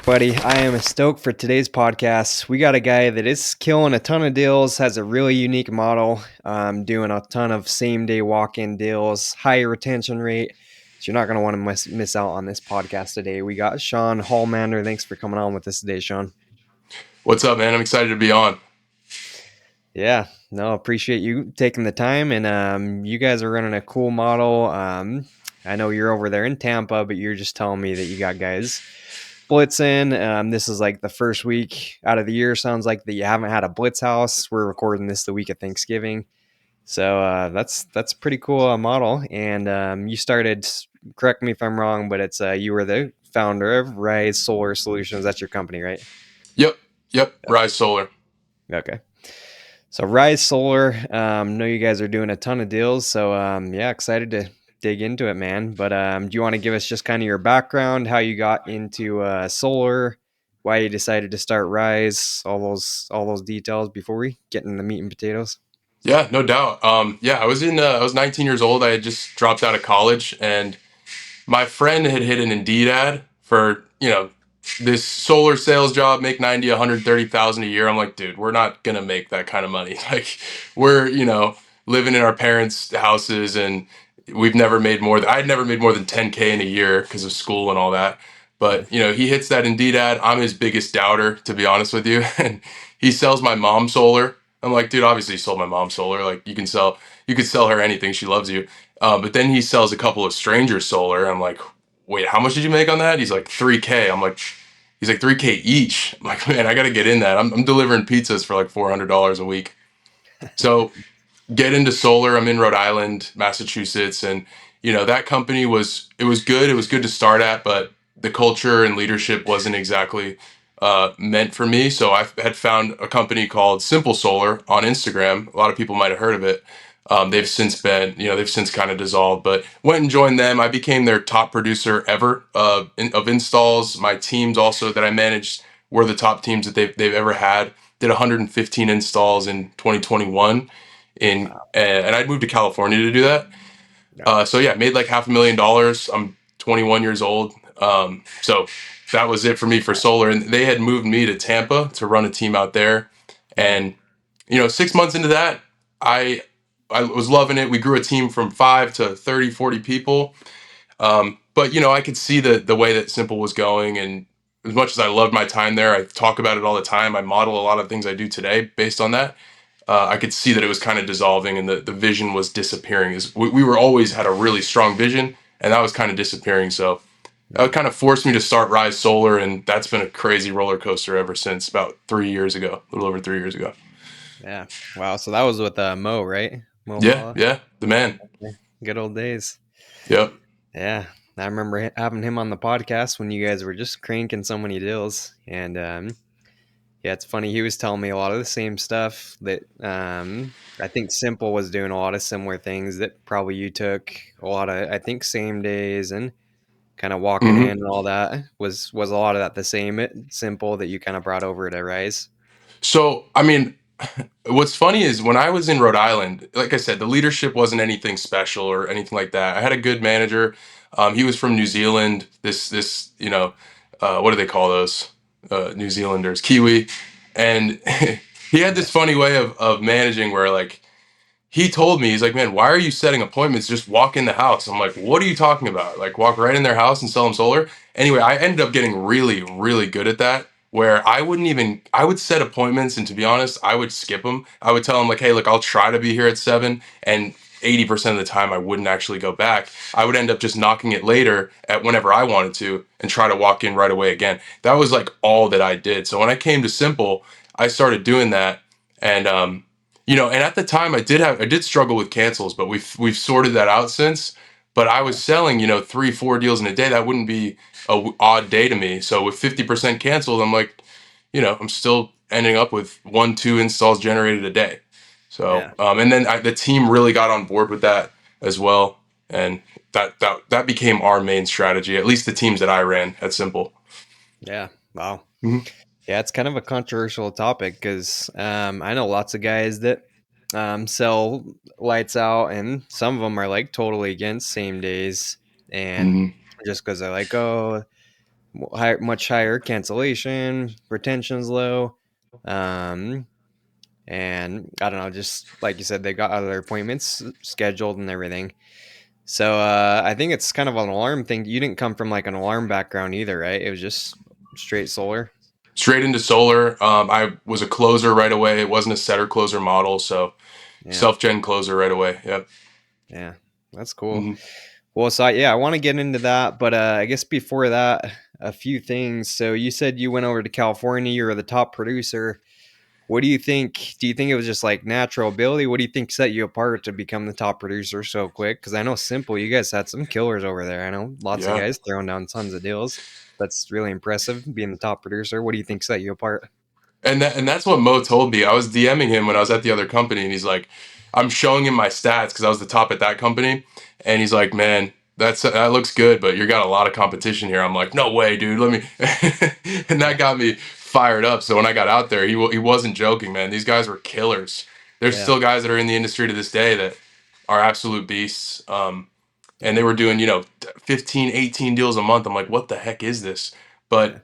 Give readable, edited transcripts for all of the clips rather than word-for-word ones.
Buddy, I am stoked for today's podcast. We got a guy that is killing a ton of deals, has a really unique model, doing a ton of same day walk in deals, high retention rate. So you're not going to want to miss out on this podcast today. We got Sean Holmander. Thanks for coming on with us today, Sean. What's up, man? I'm excited to be on. Yeah, no, appreciate you taking the time. And you guys are running a cool model. I know you're over there in Tampa, but you're just telling me that you got guys blitzing. This is like the first week out of the year. Sounds like that you haven't had a blitz house. We're recording this the week of Thanksgiving, so that's pretty cool model. And you started. Correct me if I'm wrong, but it's you were the founder of Rise Solar Solutions. That's your company, right? Yep. Rise Solar. Okay. So Rise Solar, know you guys are doing a ton of deals. So yeah, excited to dig into it, man. But do you want to give us just kind of your background, how you got into solar, why you decided to start Rise, all those details before we get into the meat and potatoes? Yeah, no doubt. I was 19 years old. I had just dropped out of college, and my friend had hit an Indeed ad for this solar sales job, make 90, 130,000 a year. I'm like, dude, we're not gonna make that kind of money. Like, we're living in our parents' houses, and we've never made more. I'd never made more than 10K in a year because of school and all that. Yeah. But he hits that Indeed ad. I'm his biggest doubter, to be honest with you, and he sells my mom solar. I'm like, dude, obviously you sold my mom solar. Like, you could sell her anything. She loves you. But then he sells a couple of strangers solar. I'm like, wait, how much did you make on that? He's like 3K. He's like 3K each. I'm like, man, I got to get in that. I'm delivering pizzas for like $400 a week. So get into solar. I'm in Rhode Island, Massachusetts, and that company was good. It was good to start at, but the culture and leadership wasn't exactly meant for me. So I had found a company called Simple Solar on Instagram. A lot of people might have heard of it. They've since kind of dissolved, but went and joined them. I became their top producer ever of installs. My teams also that I managed were the top teams that they've ever had. Did 115 installs in 2021 Wow. and I'd moved to California to do that. Yeah. So yeah, made like $500,000. I'm 21 years old. So that was it for me for solar. And they had moved me to Tampa to run a team out there. Mhm. And 6 months into that, I I was loving it. We grew a team from 5 to 30, 40 people. But I could see the way that Simple was going, and as much as I loved my time there, I talk about it all the time. I model a lot of things I do today based on that. I could see that it was kind of dissolving and the vision was disappearing. We were always had a really strong vision, and that was kind of disappearing. So Yeah. that kind of forced me to start Rise Solar, and that's been a crazy roller coaster ever since about 3 years ago, a little over 3 years ago. Yeah. Wow. So that was with Mo, right? Mo Yeah, Halla. yeah, the man. Okay. Good old days. Yep. Yeah, I remember having him on the podcast when you guys were just cranking so many deals, and yeah, it's funny. He was telling me a lot of the same stuff that I think Simple was doing a lot of similar things that probably you took a lot of. I think same days and kind of walking in hmm and all that was a lot of that the same Simple that you kind of brought over to Rise. So, I mean, what's funny is when I was in Rhode Island, like I said, the leadership wasn't anything special or anything like that. I had a good manager. He was from New Zealand. What do they call those? New Zealanders, Kiwi, and he had Yeah, this funny way of managing where like he told me, he's like, man, why are you setting appointments? Just walk in the house. I'm like, what are you talking about? Like, walk right in their house and sell them solar? Anyway, I ended up getting really, really good at that. Where I would set appointments, and to be honest, I would skip them. I would tell them, like, hey, look, I'll try to be here at 7. And 80% of the time, I wouldn't actually go back. I would end up just knocking it later at whenever I wanted to and try to walk in right away again. That was like all that I did. So when I came to Simple, I started doing that. And, and at the time I did struggle with cancels, but we've sorted that out since. But I was selling, 3, 4 deals in a day. That wouldn't be odd day to me. So with 50% canceled, I'm like, I'm still ending up with 1, 2 installs generated a day. So, yeah, and then the team really got on board with that as well, and that became our main strategy. At least the teams that I ran at Simple. yeah. Wow. hmm Yeah, it's kind of a controversial topic because I know lots of guys that sell lights out, and some of them are like totally against same days, and hmm just because they're like, oh, much higher cancellation, retention's low. Um, and I don't know, just like you said, they got out of their appointments scheduled and everything. So I think it's kind of an alarm thing. You didn't come from like an alarm background either, right? It was just straight solar. Straight into solar. I was a closer right away. It wasn't a setter closer model, so Yeah, self gen closer right away. Yep. yeah, that's cool. Mm-hmm. Well, so I want to get into that, but I guess before that, a few things. So you said you went over to California. You were the top producer. What do you think? Do you think it was just like natural ability? What do you think set you apart to become the top producer so quick? Because I know Simple, you guys had some killers over there. I know lots of Yeah. guys throwing down tons of deals. That's really impressive being the top producer. What do you think set you apart? And that's what Mo told me. I was DMing him when I was at the other company, and he's like, I'm showing him my stats because I was the top at that company, and he's like, man, that looks good, but you got a lot of competition here. I'm like, no way, dude. Let me, and that Yeah, got me fired up. So when I got out there, he wasn't joking, man. These guys were killers. There's yeah, still guys that are in the industry to this day that are absolute beasts. And yeah, they were doing 15, 18 deals a month. I'm like, what the heck is this? But yeah,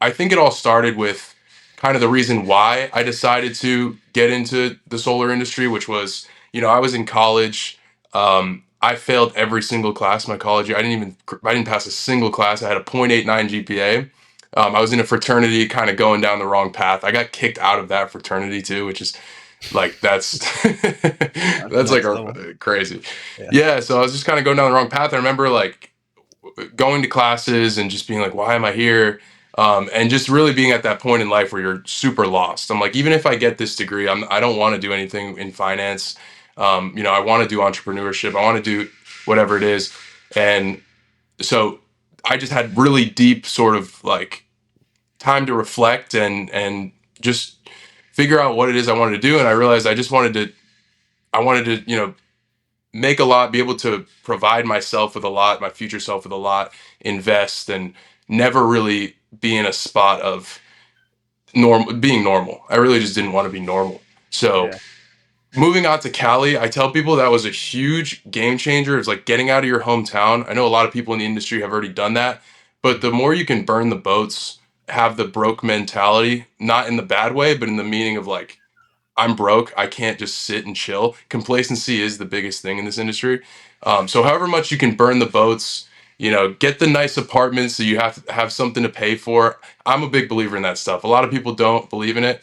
I think it all started with kind of the reason why I decided to get into the solar industry, which was, I was in college. I failed every single class in my college year. I didn't pass a single class. I had a 0.89 GPA. I was in a fraternity, kind of going down the wrong path. I got kicked out of that fraternity too, which is like that's that's that's like next a level. crazy. Yeah, Yeah, so I was just kind of going down the wrong path. I remember like going to classes and just being like, why am I here? And just really being at that point in life where you're super lost. I'm like, even if I get this degree, I don't want to do anything in finance. I want to do entrepreneurship. I want to do whatever it is. And so I just had really deep sort of like time to reflect and just figure out what it is I wanted to do. And I realized I wanted to, make a lot, be able to provide myself with a lot, my future self with a lot, invest, and never really be in a spot of being normal. I really just didn't want to be normal. So yeah, moving out to Cali, I tell people that was a huge game changer. It's like getting out of your hometown. I know a lot of people in the industry have already done that, but the more you can burn the boats, have the broke mentality, not in the bad way, but in the meaning of like, I'm broke. I can't just sit and chill. Complacency is the biggest thing in this industry. So however much you can burn the boats, get the nice apartments so you have to have something to pay for. I'm a big believer in that stuff. A lot of people don't believe in it.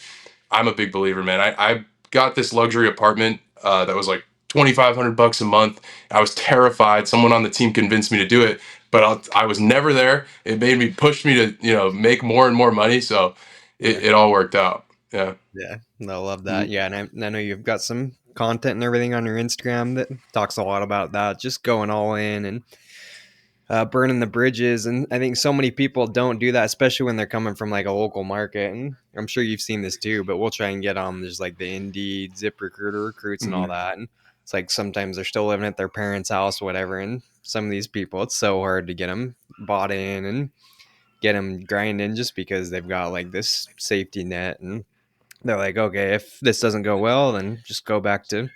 I'm a big believer, man. I got this luxury apartment that was like $2,500 a month. I was terrified. Someone on the team convinced me to do it, but I was never there. It made me push me to make more and more money. So yeah, it all worked out. Yeah. yeah. I love that. Mhm. Yeah, and I know you've got some content and everything on your Instagram that talks a lot about that, just going all in and burning the bridges. And I think so many people don't do that, especially when they're coming from like a local market. And I'm sure you've seen this too, but we'll try and get on. There's like the Indeed, Zip Recruiter recruits and all Mhm. that. And it's like sometimes they're still living at their parents' house, whatever. And some of these people, it's so hard to get them bought in and get them grinding just because they've got like this safety net. And they're like, okay, if this doesn't go well, then just go back to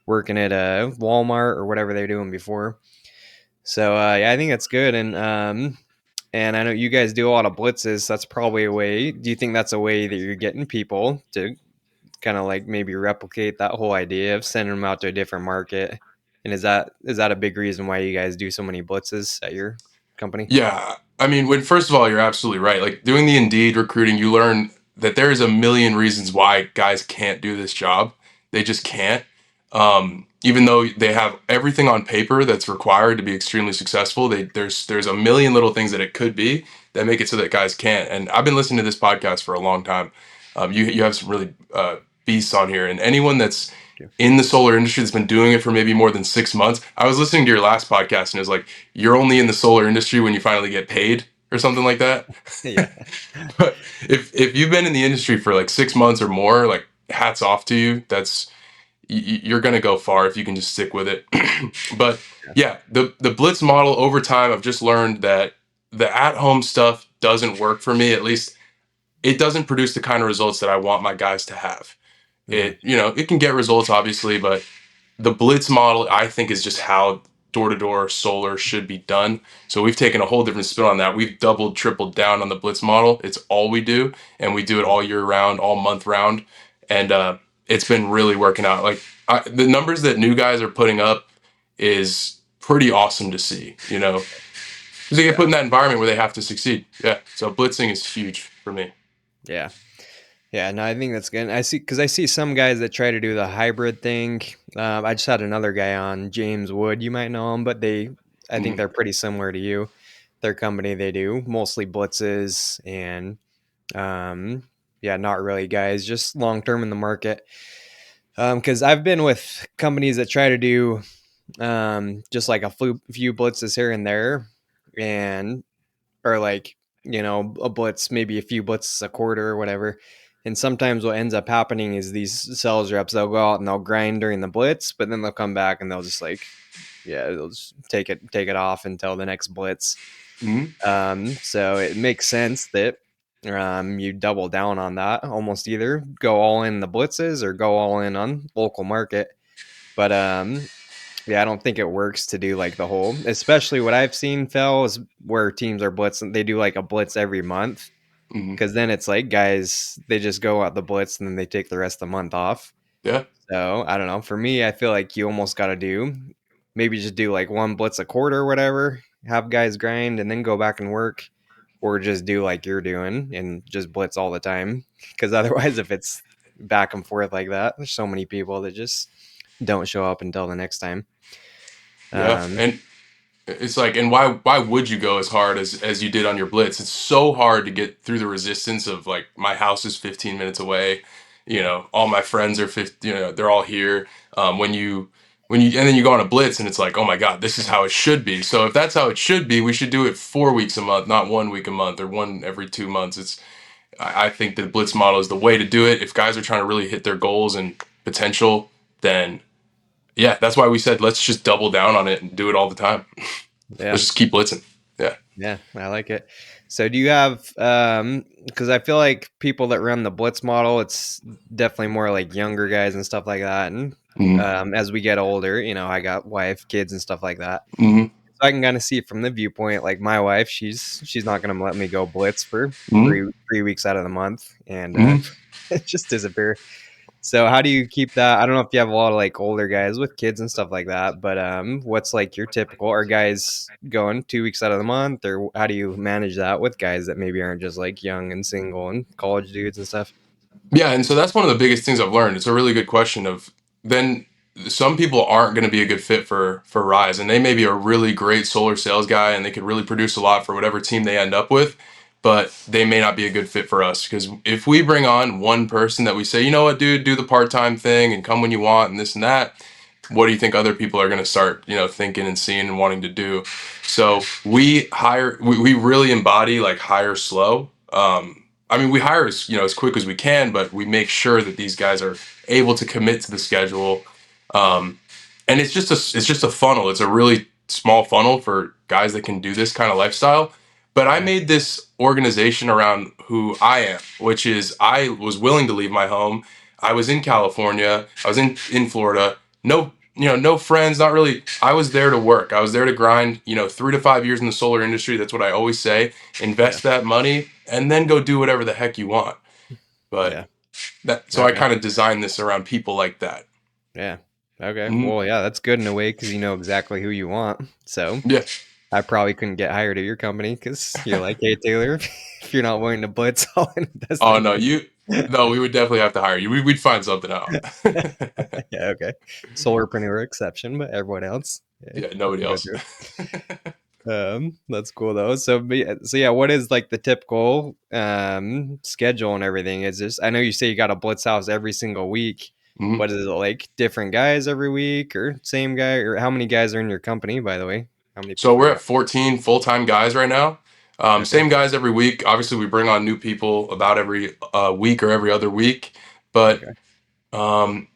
working at a Walmart or whatever they're doing before. So yeah, I think that's good. And I know you guys do a lot of blitzes. So that's probably a way. Do you think that's a way that you're getting people to kind of like maybe replicate that whole idea of sending them out to a different market? And is that a big reason why you guys do so many blitzes at your company? Yeah, I mean, when first of all, you're absolutely right. Like doing the Indeed recruiting, you learn that there is a million reasons why guys can't do this job. They just can't. Even though they have everything on paper that's required to be extremely successful, there's a million little things that it could be that make it so that guys can't. And I've been listening to this podcast for a long time. You have some really beasts on here, and anyone that's Yeah. in the solar industry that's been doing it for maybe more than 6 months. I was listening to your last podcast and it was like, you're only in the solar industry when you finally get paid or something like that. Yeah. But if you've been in the industry for like 6 months or more, like hats off to you. You're gonna go far if you can just stick with it. But yeah, the blitz model over time, I've just learned that the at home stuff doesn't work for me. At least it doesn't produce the kind of results that I want my guys to have. Hmm. It can get results obviously, but the blitz model I think is just how door-to-door solar should be done. So we've taken a whole different spin on that. We've doubled, tripled down on the blitz model. It's all we do, and we do it all year round, all month round, and it's been really working out. Like the numbers that new guys are putting up is pretty awesome to see. You know, because they get Yeah. put in that environment where they have to succeed. Yeah. So blitzing is huge for me. Yeah. Yeah, no, I think that's good. I see because I see some guys that try to do the hybrid thing. I just had another guy on, James Wood. You might know him, but I think Mm-hmm. they're pretty similar to you. Their company, they do mostly blitzes and, um, yeah, not really guys, just long term in the market. Because I've been with companies that try to do, just like a few blitzes here and there, and or like, a blitz, maybe a few blitzes a quarter or whatever. And sometimes what ends up happening is these sales reps, they'll go out and they'll grind during the blitz, but then they'll come back and they'll just like, yeah, they'll just take it off until the next blitz. Mm-hmm. So it makes sense that, you double down on that, almost either go all in the blitzes or go all in on local market. But yeah, I don't think it works to do like the whole, especially what I've seen, Phil, is where teams are blitzing. They do like a blitz every month, Mm-hmm. because then it's like guys, they just go out the blitz and then they take the rest of the month off. Yeah. So I don't know. For me, I feel like you almost got to do, maybe just do like one blitz a quarter or whatever, have guys grind and then go back and work, or just do like you're doing and just blitz all the time. Because otherwise, if it's back and forth like that, there's so many people that just don't show up until the next time. Yeah. Um, And it's like, and why would you go as hard as you did on your blitz? It's so hard to get through the resistance of like my house is 15 minutes away. You know, all my friends are 50. You know, they're all here. When you and then you go on a blitz and it's like, oh my god, this is how it should be. So if that's how it should be, we should do it 4 weeks a month, not 1 week a month or one every 2 months. I think the blitz model is the way to do it. If guys are trying to really hit their goals and potential, then yeah, that's why we said let's just double down on it and do it all the time. yeah. Let's just keep blitzing. Yeah. Yeah, I like it. So do you have, because I feel like people that run the blitz model, it's definitely more like younger guys and stuff like that. And, Mm-hmm. as we get older, I got wife, kids, and stuff like that. Mm-hmm. So I can kind of see it from the viewpoint. Like my wife, she's not going to let me go blitz for Mm-hmm. three weeks out of the month, and Mm-hmm. just disappear. So how do you keep that? I don't know if you have a lot of like older guys with kids and stuff like that, but what's like your typical? Are guys going 2 weeks out of the month, or how do you manage that with guys that maybe aren't just like young and single and college dudes and stuff? Yeah, and so that's one of the biggest things I've learned. It's a really good question of then some people aren't going to be a good fit for Rise, and they may be a really great solar sales guy, and they could really produce a lot for whatever team they end up with, but they may not be a good fit for us because if we bring on one person that we say, you know what, dude, do the part-time thing and come when you want and this and that, what do you think other people are going to start, thinking and seeing and wanting to do? So we really embody like hire slow. I mean, we hire as quick as we can, but we make sure that these guys are able to commit to the schedule. Um, and it's just a funnel. It's a really small funnel for guys that can do this kind of lifestyle. But I Yeah, made this organization around who I am, which is I was willing to leave my home. I was in California. I was in Florida. No, no friends, not really. I was there to work. I was there to grind, 3 to 5 years in the solar industry. That's what I always say. yeah, Invest that money and then go do whatever the heck you want. But yeah. so I Okay, kind of designed this around people like that. yeah, okay. Hmm. Well, yeah, that's good in a way because you know exactly who you want. So Yeah. I probably couldn't get hired at your company because you're like, hey Taylor, if you're not willing to blitz, I'll invest Oh in no, you. no, we would definitely have to hire you. We'd find something out. Yeah, okay. Solarpreneur exception, but everyone else, yeah, Yeah, you nobody can go else. through it. That's cool though. So yeah, what is like the typical schedule and everything? Is this? I know you say you got a blitz house every single week. Mhm. What is it like? Different guys every week, or same guy? Or how many guys are in your company, by the way? How many So people we're you at 14 full-time guys right now. got? Okay, Same guys every week. Obviously, we bring on new people about every week or every other week. But okay, um,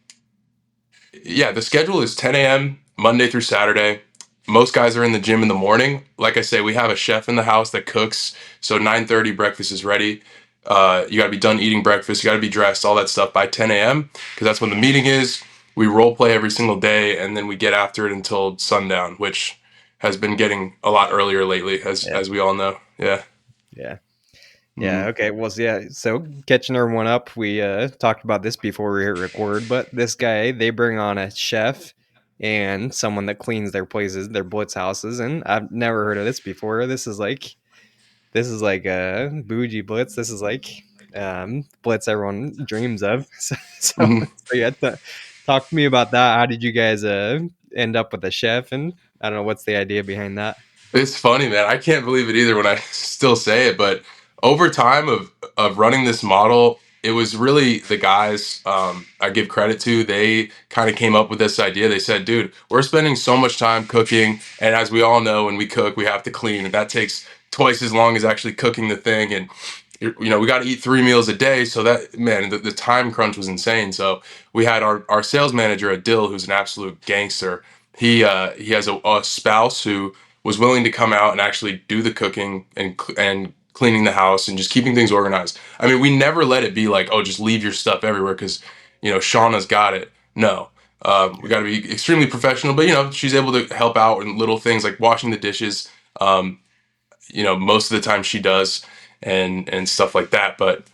yeah, the schedule is 10 a.m. Monday through Saturday. Most guys are in the gym in the morning. Like I say, we have a chef in the house that cooks. So 9:30 breakfast is ready. You got to be done eating breakfast. You got to be dressed, all that stuff by 10 a.m. because that's when the meeting is. we role play every single day, and then we get after it until sundown, which has been getting a lot earlier lately, Yeah. as we all know. Yeah. Yeah. Yeah. Mm-hmm. Okay. Well, so yeah. So catching everyone up, we talked about this before we hit record, but this guy, they bring on a chef and someone that cleans their places, their blitz houses, and I've never heard of this before. This is like a bougie blitz. This is like blitz everyone dreams of. Mm-hmm. So yeah, talk to me about that. How did you guys end up with a chef? And I don't know what's the idea behind that. It's funny, man. I can't believe it either when I still say it, but over time of running this model, it was really the guys I give credit to. They kind of came up with this idea. They said, "Dude, we're spending so much time cooking, and as we all know, when we cook, we have to clean, and that takes twice as long as actually cooking the thing." And we got to eat 3 meals a day, so that man, the time crunch was insane. So we had our sales manager at Dill, who's an absolute gangster. He has a spouse who was willing to come out and actually do the cooking and cleaning the house and just keeping things organized. I mean, we never let it be like, oh, just leave your stuff everywhere because Shauna's got it. No, we got to be extremely professional. But she's able to help out in little things like washing the dishes. Um, most of the time she does, and stuff like that. But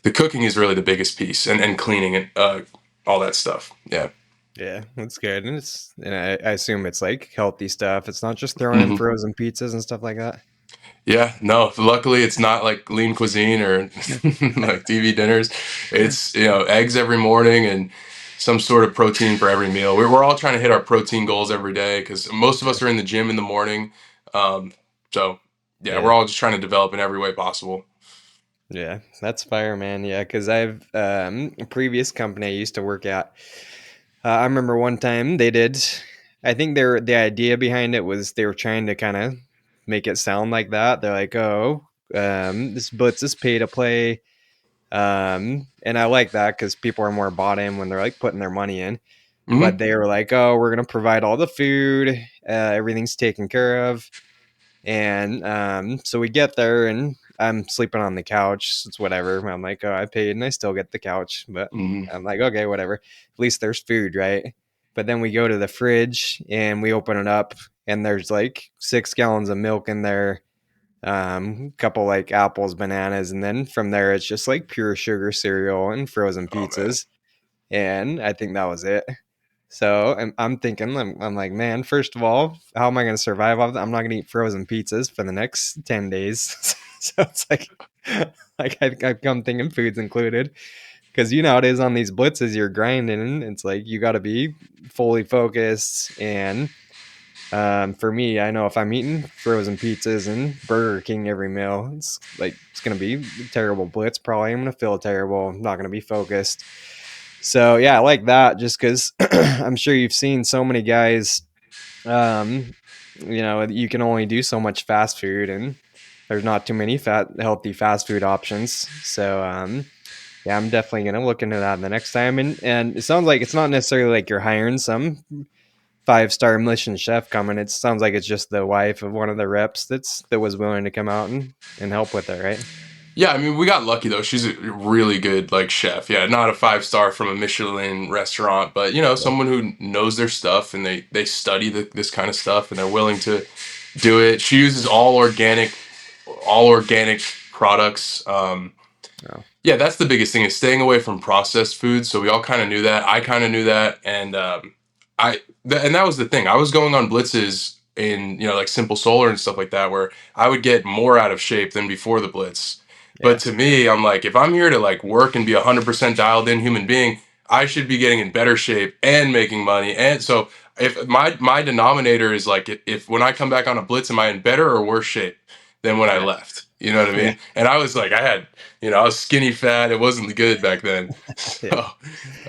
the cooking is really the biggest piece, and cleaning and all that stuff. Yeah. Yeah, that's good. And I assume it's like healthy stuff. It's not just throwing in Hmm. frozen pizzas and stuff like that. Yeah, no. Luckily, it's not like lean cuisine or like TV dinners. It's eggs every morning and some sort of protein for every meal. We're all trying to hit our protein goals every day because most of us are in the gym in the morning. Um, so yeah, we're Yeah. all just trying to develop in every way possible. Yeah, that's fire, man. Yeah, because I've a previous company I used to work at. I remember one time they did. I think the idea behind it was they were trying to kind of make it sound like that. They're like, oh, this Blitz is pay to play, and I like that because people are more bought in when they're like putting their money in. But Hmm. they were like, oh, we're gonna provide all the food, everything's taken care of. And so we get there, and I'm sleeping on the couch. It's whatever. I'm like, oh, I paid, and I still get the couch. But Hmm. I'm like, okay, whatever. At least there's food, right? But then we go to the fridge and we open it up, and there's like 6 gallons of milk in there, couple like apples, bananas, and then from there it's just like pure sugar cereal and frozen Oh man. pizzas. And I think that was it. So I'm thinking, I'm like, man, first of all, how am I going to survive off that? I'm not going to eat frozen pizzas for the next 10 days. So it's like I come thinking food's included because you know how it is on these blitzes, you're grinding. It's like you got to be fully focused. And for me, I know if I'm eating frozen pizzas and Burger King every meal, it's going to be a terrible blitz. Probably I'm going to feel terrible. I'm not going to be focused. So yeah, I like that just because I'm sure you've seen so many guys. Um, you can only do so much fast food, and there's not too many healthy fast food options. So yeah, I'm definitely gonna look into that the next time. And it sounds like it's not necessarily like you're hiring some 5-star Michelin chef coming. It sounds like it's just the wife of one of the reps that was willing to come out and help with it, right? Yeah, I mean, we got lucky though. She's a really good like chef. Yeah, not a 5 star from a Michelin restaurant, but Yeah. someone who knows their stuff and they study this kind of stuff and they're willing to do it. She uses all organic products. Oh, Yeah, that's the biggest thing is staying away from processed foods. So we all kind of knew that. I kind of knew that, and and that was the thing. I was going on blitzes in like Simple Solar and stuff like that, where I would get more out of shape than before the blitz. But yeah. to me, I'm like, if I'm here to like work and be 100% dialed in human being, I should be getting in better shape and making money. And so if my denominator is like, if when I come back on a blitz, am I in better or worse shape than when I Yeah. left? You know what I Yeah. mean? And I was like, I was skinny fat. It wasn't good back then. Yeah. So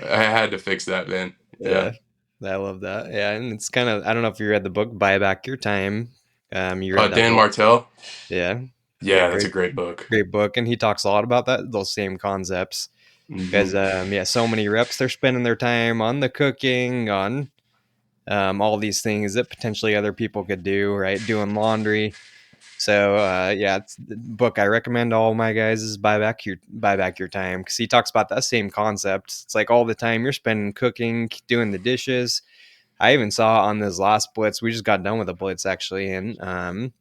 I had to fix that, man. Yeah. Yeah. I love that. Yeah, and it's kind of I don't know if you read the book Buy Back Your Time. You read that Dan book? Martell. Yeah. Yeah, Yeah, that's a great great book. great book, and he talks a lot about those same concepts. Hmm. Because yeah, so many reps they're spending their time on the cooking, on all these things that potentially other people could do, right? Doing laundry. So yeah, it's the book I recommend to all my guys is buy back your time, because he talks about that same concept. It's like all the time you're spending cooking, doing the dishes. I even saw on this last blitz. We just got done with a blitz actually, and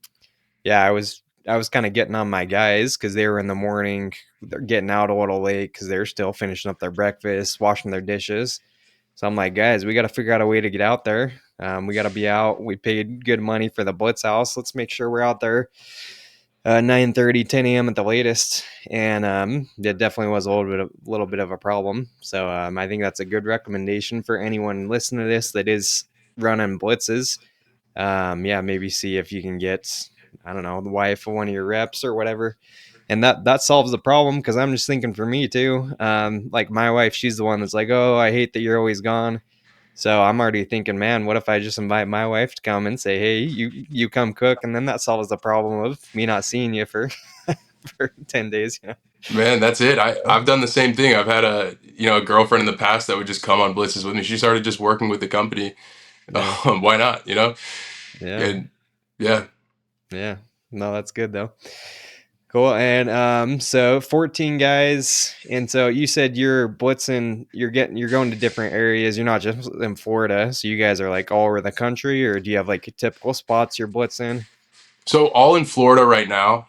yeah, I was kind of getting on my guys because they were in the morning. They're getting out a little late because they're still finishing up their breakfast, washing their dishes. So I'm like, guys, we got to figure out a way to get out there. We got to be out. We paid good money for the Blitz house. Let's make sure we're out there 9:30, 10 a.m. at the latest. And it definitely was little bit of a problem. So I think that's a good recommendation for anyone listening to this that is running blitzes. Yeah, maybe see if you can get, I don't know, the wife of one of your reps or whatever, and that solves the problem. Because I'm just thinking for me too. Like my wife, she's the one that's like, oh, I hate that you're always gone. So I'm already thinking, man, what if I just invite my wife to come and say, hey, you come cook, and then that solves the problem of me not seeing you for for 10 days. Man, that's it. So, I've done the same thing. I've had a girlfriend in the past that would just come on blitzes with me. She started just working with the company. yeah, Why not? yeah, And yeah. yeah. No, that's good though. Cool. And so 14 guys. And so you said you're blitzing, you're going to different areas. You're not just in Florida. So you guys are like all over the country, or do you have like typical spots you're blitzing? So all in Florida right now.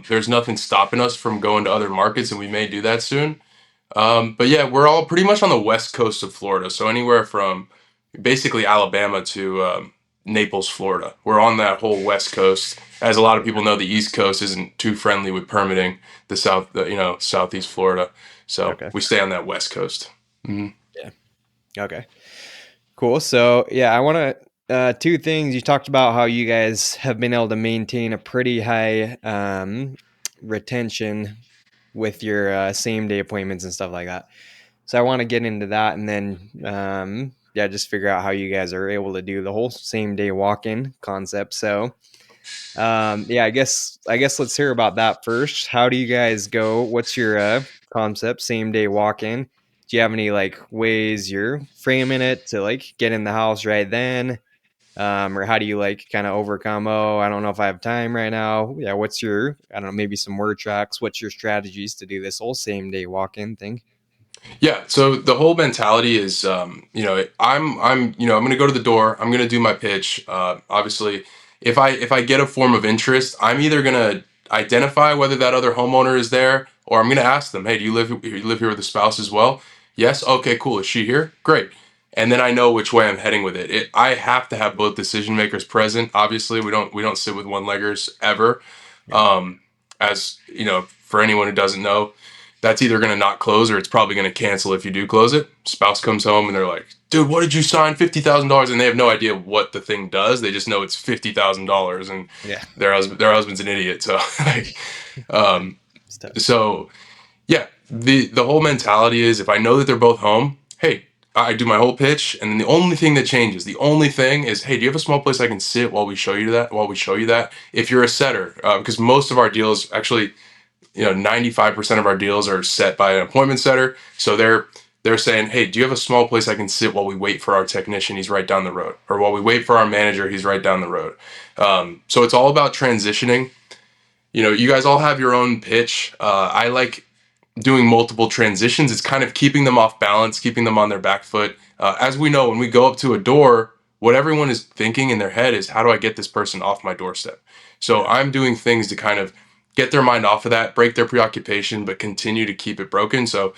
There's nothing stopping us from going to other markets, and we may do that soon. But yeah, we're all pretty much on the west coast of Florida. So anywhere from basically Alabama to Naples, Florida. We're on that whole west coast. As a lot of people know, the East Coast isn't too friendly with permitting southeast Florida. So Okay. we stay on that west coast. Mhm. Yeah. Okay. Cool. So yeah, I want to two things. You talked about how you guys have been able to maintain a pretty high retention with your same day appointments and stuff like that. So I want to get into that, and then yeah, just figure out how you guys are able to do the whole same day walk in concept. So yeah, I guess let's hear about that first. How do you guys go? What's your concept? Same day walk in. Do you have any like ways you're framing it to like get in the house right then? Or how do you like kind of overcome? Oh, I don't know if I have time right now. Yeah, what's your, I don't know, maybe some word tracks? What's your strategies to do this whole same day walk in thing? Yeah, so the whole mentality is, I'm going to go to the door. I'm going to do my pitch. Obviously, if I get a form of interest, I'm either going to identify whether that other homeowner is there, or I'm going to ask them, hey, do you live here with a spouse as well? Yes. Okay, cool. Is she here? Great. And then I know which way I'm heading with it. I have to have both decision makers present. Obviously, we don't sit with one leggers ever. Yeah. Um, as you know, for anyone who doesn't know, that's either going to not close or it's probably going to cancel if you do close it. Spouse comes home and they're like, dude, what did you sign $50,000? And they have no idea what the thing does. They just know it's $50,000, and Yeah. their husband's an idiot. So, like, um, It's tough. so yeah, the whole mentality is, if I know that they're both home, hey, I do my whole pitch, and then the only thing that changes, the only thing is, hey, do you have a small place I can sit while we show you that? While we show you that, if you're a setter, because most of our deals actually, 95% of our deals are set by an appointment setter. So they're saying, hey, do you have a small place I can sit while we wait for our technician? He's right down the road. Or while we wait for our manager, he's right down the road. So it's all about transitioning. You guys all have your own pitch. I like doing multiple transitions. It's kind of keeping them off balance, keeping them on their back foot. As we know, when we go up to a door, what everyone is thinking in their head is, how do I get this person off my doorstep? So Yeah. I'm doing things to kind of get their mind off of that, break their preoccupation, but continue to keep it broken. So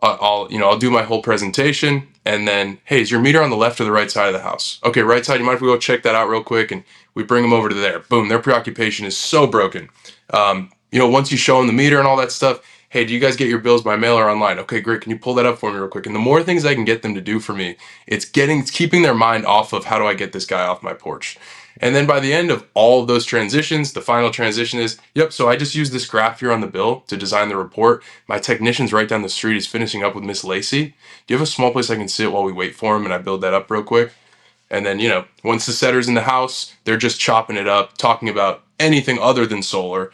I'll do my whole presentation, and then, hey, is your meter on the left or the right side of the house? Okay, right side. You mind if we go check that out real quick? And we bring them over to there. Boom, their preoccupation is so broken. Once you show them the meter and all that stuff, hey, do you guys get your bills by mail or online? Okay, great. Can you pull that up for me real quick? And the more things I can get them to do for me, it's keeping their mind off of, how do I get this guy off my porch? And then by the end of all of those transitions, the final transition is, yep, so I just used this graph here on the bill to design the report. My technician's right down the street. He's finishing up with Miss Lacey. Do you have a small place I can sit while we wait for him? And I build that up real quick. And then, once the setter's in the house, they're just chopping it up, talking about anything other than solar.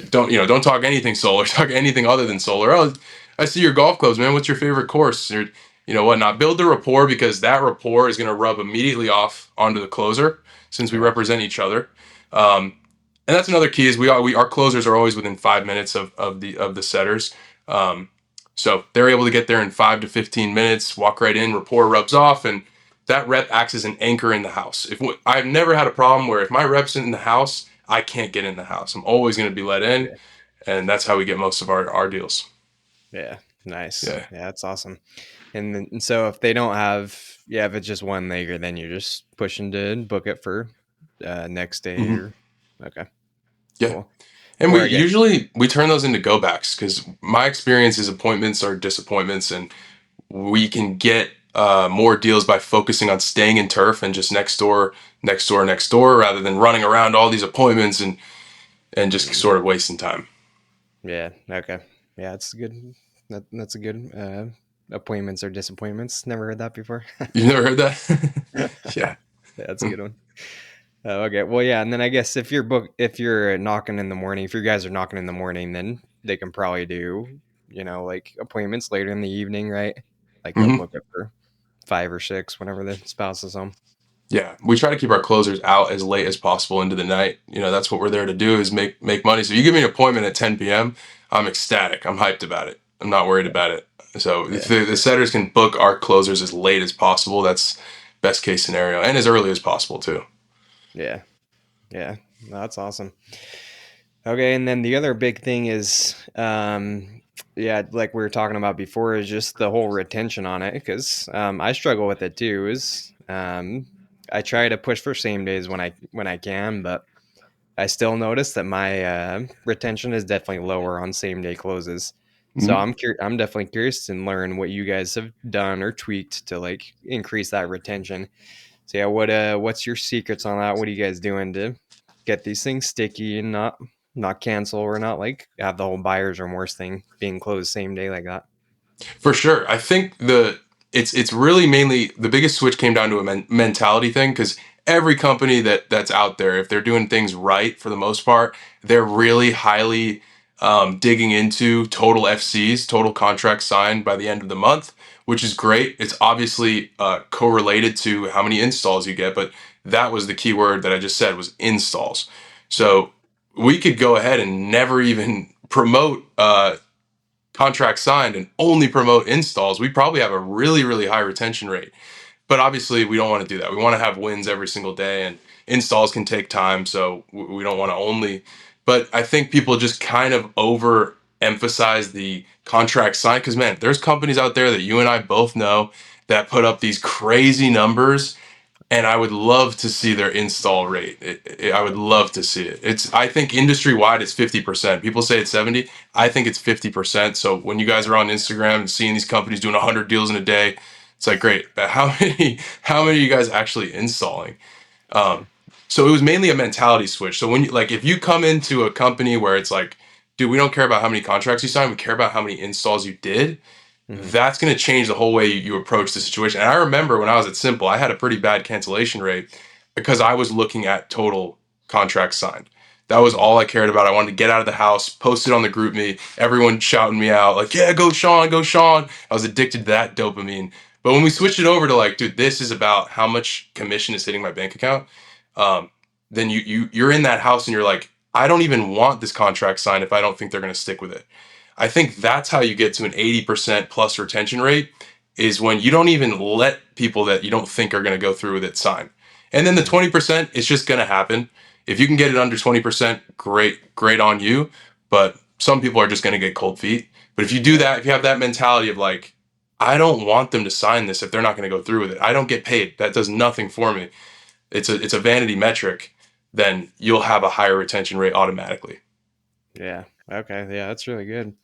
Don't talk anything solar. Talk anything other than solar. Oh, I see your golf clubs, man. What's your favorite course? Or, whatnot. Build the rapport, because that rapport is going to rub immediately off onto the closer, since we Right. represent each other. Um, And that's another key is our closers are always within 5 minutes of the setters. Um, so they're able to get there in 5 to 15 minutes, walk right in, rapport rubs off, and that rep acts as an anchor in the house. If I've never had a problem where if my rep's in the house, I can't get in the house. I'm always going to be let in, Yeah. and that's how we get most of our deals. Yeah. Nice. Yeah. Yeah, that's awesome. And so if they don't have, yeah, if it's just one legger, then you're just pushing to book it for next day Hmm. or okay, Yeah. cool. And Or we I get usually we turn those into go backs because my experience is appointments are disappointments, and we can get more deals by focusing on staying in turf and just next door, next door, next door, rather than running around all these appointments and just mm, sort of wasting time. yeah, okay. Yeah, it's good. That's a good appointments or disappointments. Never heard that before. You never heard that? Yeah, Yeah. that's a good one. Okay. Well, yeah, and then I guess if you're knocking in the morning, if your guys are knocking in the morning, then they can probably do, like appointments later in the evening, right? Like they'll Hmm. book it for 5 or 6 whenever the spouse is home. Yeah, we try to keep our closers out as late as possible into the night. That's what we're there to do is make money. So you give me an appointment at 10 p.m., I'm ecstatic. I'm hyped about it. I'm not worried Yeah. about it. So if Yeah. the setters can book our closers as late as possible, that's best case scenario, and as early as possible too. Yeah. Yeah. No, that's awesome. Okay, and then the other big thing is, yeah, like we were talking about before, is just the whole retention on it because I struggle with it too. Is I try to push for same days when I can, but I still notice that my retention is definitely lower on same day closes. So Mhm. I'm definitely curious to learn what you guys have done or tweaked to like increase that retention. So yeah, what's your secrets on that? What are you guys doing to get these things sticky and not cancel or not like have the whole buyer's remorse thing being closed same day like that? For sure. I think it's really mainly the biggest switch came down to a mentality thing because every company that's out there, if they're doing things right for the most part, they're really highly digging into total FCs, total contracts signed by the end of the month, which is great. It's obviously correlated to how many installs you get, but that was the key word that I just said was installs. Yeah. So we could go ahead and never even promote contract signed and only promote installs, we probably have a really, really high retention rate. But obviously, we don't want to do that. We want to have wins every single day, and installs can take time. So we don't want to only. But I think people just kind of overemphasize the contract sign because, man, there's companies out there that you and I both know that put up these crazy numbers, and I would love to see their install rate. I would love to see it. I think industry wide it's 50%. People say it's 70. I think it's 50%. So when you guys are on Instagram and seeing these companies doing 100 deals in a day, it's like great. But how many are you guys actually installing? Yeah. Um, so it was mainly a mentality switch. So when you like if you come into a company where it's like, dude, we don't care about how many contracts you signed, we care about how many installs you did, Hmm. that's going to change the whole way you approach the situation. And I remember when I was at Simple, I had a pretty bad cancellation rate because I was looking at total contracts signed. That was Hmm. all I cared about. I wanted to get out of the house, post it on the group me, everyone shouting me out, like, yeah, go Sean, go Sean. I was addicted to that dopamine. But when we switched it over to like, dude, this is about how much commission is hitting my bank account, um, then you're in that house and you're like, I don't even want this contract signed if I don't think they're going to stick with it. I think that's how you get to an 80% plus retention rate is when you don't even let people that you don't think are going to go through with it sign. And then the Hmm. 20%, it's just going to happen. If you can get it under 20%, great, great on you. But some people are just going to get cold feet. But if you do Yeah. that, if you have that mentality of like, I don't want them to sign this if they're not going to go through with it. I don't get paid. That does nothing for me. It's a vanity metric. Then you'll have a higher retention rate automatically. Yeah. Okay. Yeah, that's really good.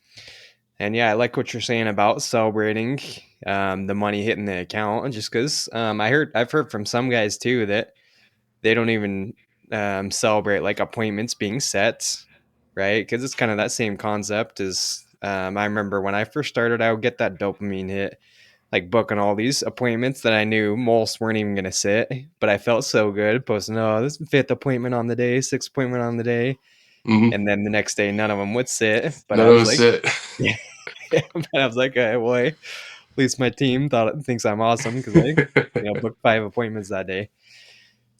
And yeah, I like what you're saying about celebrating the money hitting the account just because I've heard from some guys too that they don't even celebrate like appointments being set, right? Because it's kind of that same concept as I remember when I first started, I would get that dopamine hit, like booking all these appointments that I knew most weren't even going to sit, but I felt so good posting, oh, this fifth appointment on the day, sixth appointment on the day. Mm-hmm. And then the next day, none of them would sit. But None I of was us like, sit. yeah, but I was like, boy, at least my team thinks I'm awesome because I booked 5 appointments that day.